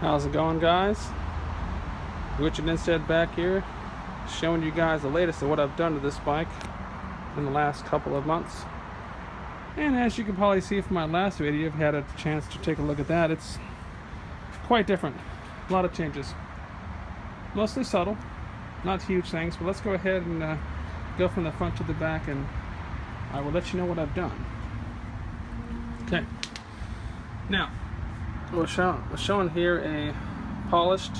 How's it going, guys? Richard Instead back here, showing you guys the latest of what I've done to this bike in the last couple of months. And as you can probably see from my last video, if you had a chance to take a look at that, it's quite different. A lot of changes. Mostly subtle, not huge things, but let's go ahead and go from the front to the back, and I will let you know what I've done. Okay. Now, we're showing here a polished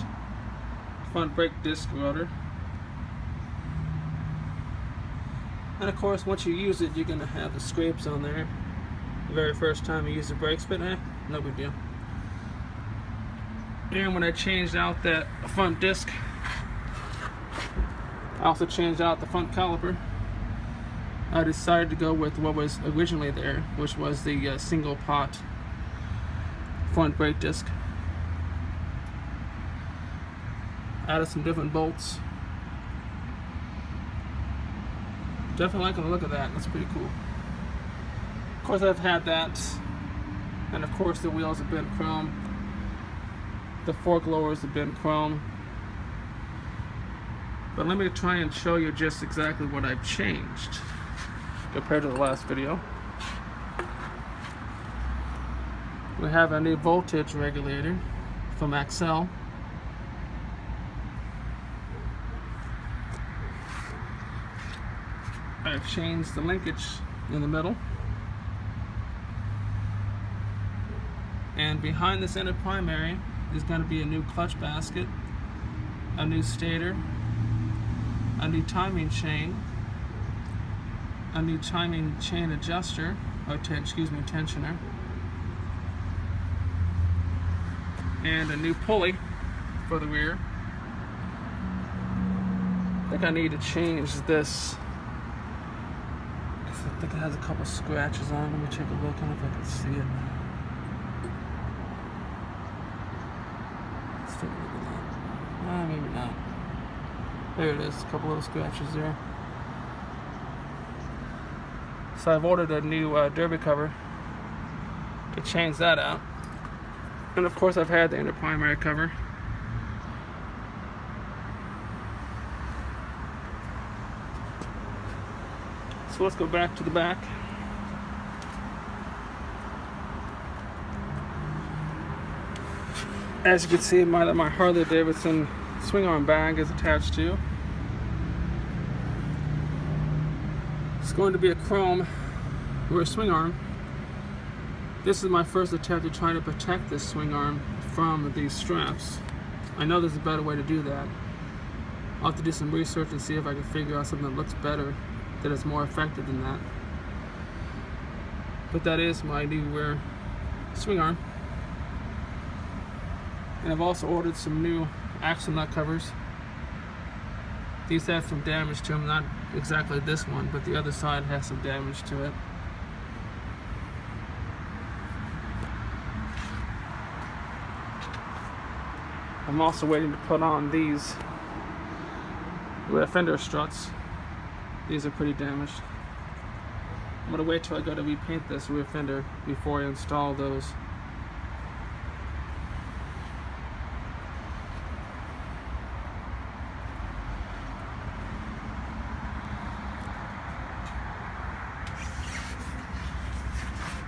front brake disc rotor. And of course, once you use it, you're going to have the scrapes on there the very first time you use the brakes, but no big deal. And when I changed out that front disc, I also changed out the front caliper. I decided to go with what was originally there, which was the single pot front brake disc. Added some different bolts. Definitely liking the look of that. That's pretty cool. Of course, I've had that, and of course the wheels have been chrome. The fork lowers have been chrome. But let me try and show you just exactly what I've changed compared to the last video. We have a new voltage regulator from Axel. I've changed the linkage in the middle. And behind the center primary is going to be a new clutch basket, a new stator, a new timing chain, a new timing chain adjuster, or tensioner, and a new pulley for the rear. I think I need to change this. I think it has a couple scratches on it. Let me take a look. I don't know if I can see it. Let's take a look at that. Maybe not. There it is. A couple little scratches there. So I've ordered a new derby cover to change that out. And of course I've had the inner primary cover. So let's go back to the back. As you can see, my Harley Davidson swing arm bag is attached to. It's going to be a chrome rear swing arm. This is my first attempt to try to protect this swing arm from these straps. I know there's a better way to do that. I'll have to do some research and see if I can figure out something that looks better, that is more effective than that. But that is my new rear swing arm. And I've also ordered some new axle nut covers. These have some damage to them, not exactly this one, but the other side has some damage to it. I'm also waiting to put on these rear fender struts. These are pretty damaged. I'm going to wait till I go to repaint this rear fender before I install those.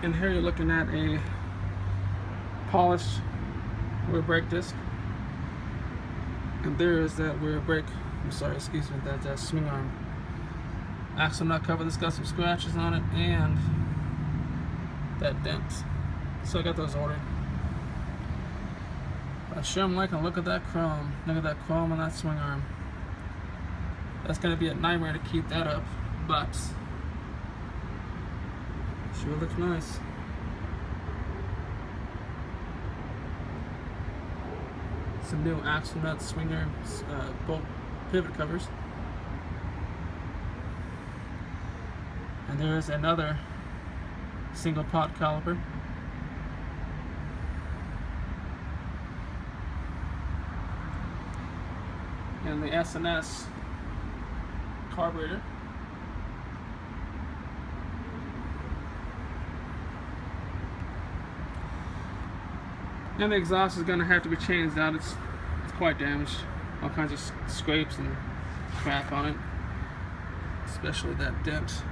And here you're looking at a polished rear brake disc. And there is that rear brake, that swing arm axle nut cover that's got some scratches on it and that dent. So I got those ordered. I sure am liking the look of that chrome. Look at that chrome on that swing arm. That's going to be a nightmare to keep that up, but sure looks nice. Some new axle nut swinger bolt pivot covers. And there is another single pot caliper. And the S&S carburetor. And the exhaust is going to have to be changed out. It's quite damaged. All kinds of scrapes and crap on it, especially that dent.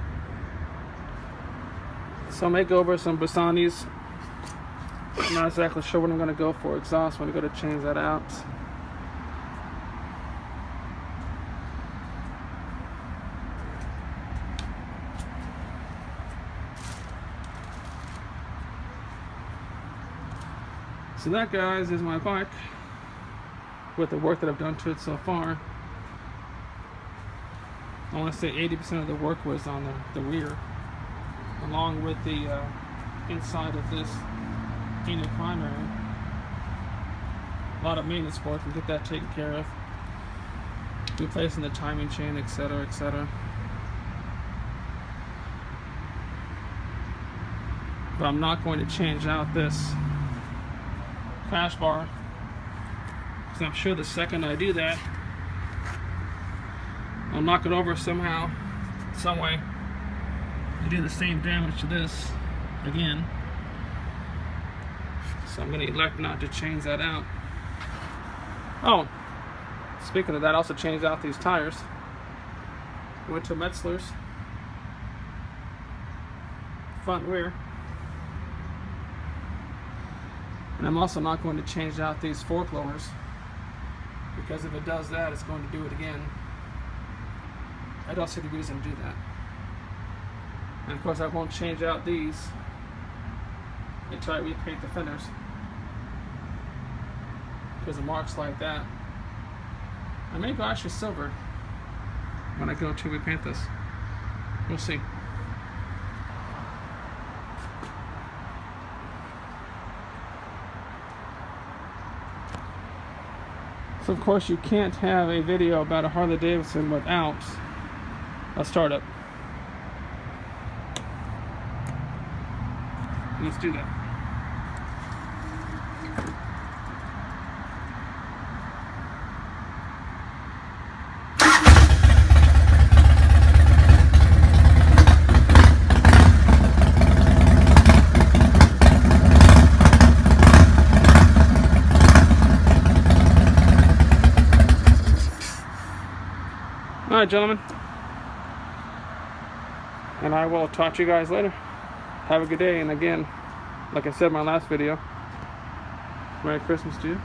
So I may go over some Bassani's. I'm not exactly sure what I'm going to go for exhaust when I go to change that out. So that, guys, is my bike with the work that I've done to it so far. I want to say 80% of the work was on the rear, along with the inside of this painted primary. A lot of maintenance work and get that taken care of. Replacing the timing chain, etc., etc. But I'm not going to change out this crash bar, because I'm sure the second I do that, I'll knock it over somehow, some way, and do the same damage to this again. So I'm going to elect not to change that out. Oh, speaking of that, I also changed out these tires. Went to Metzler's, front and rear. And I'm also not going to change out these fork lowers, because if it does that, it's going to do it again. I don't see the reason to do that. And of course I won't change out these until I repaint the fenders, because of marks like that. I may go actually silver when I go to repaint this. We'll see. So of course you can't have a video about a Harley Davidson without a startup. Let's do that. Alright, gentlemen, and I will talk to you guys later. Have a good day, and again, like I said in my last video, Merry Christmas to you.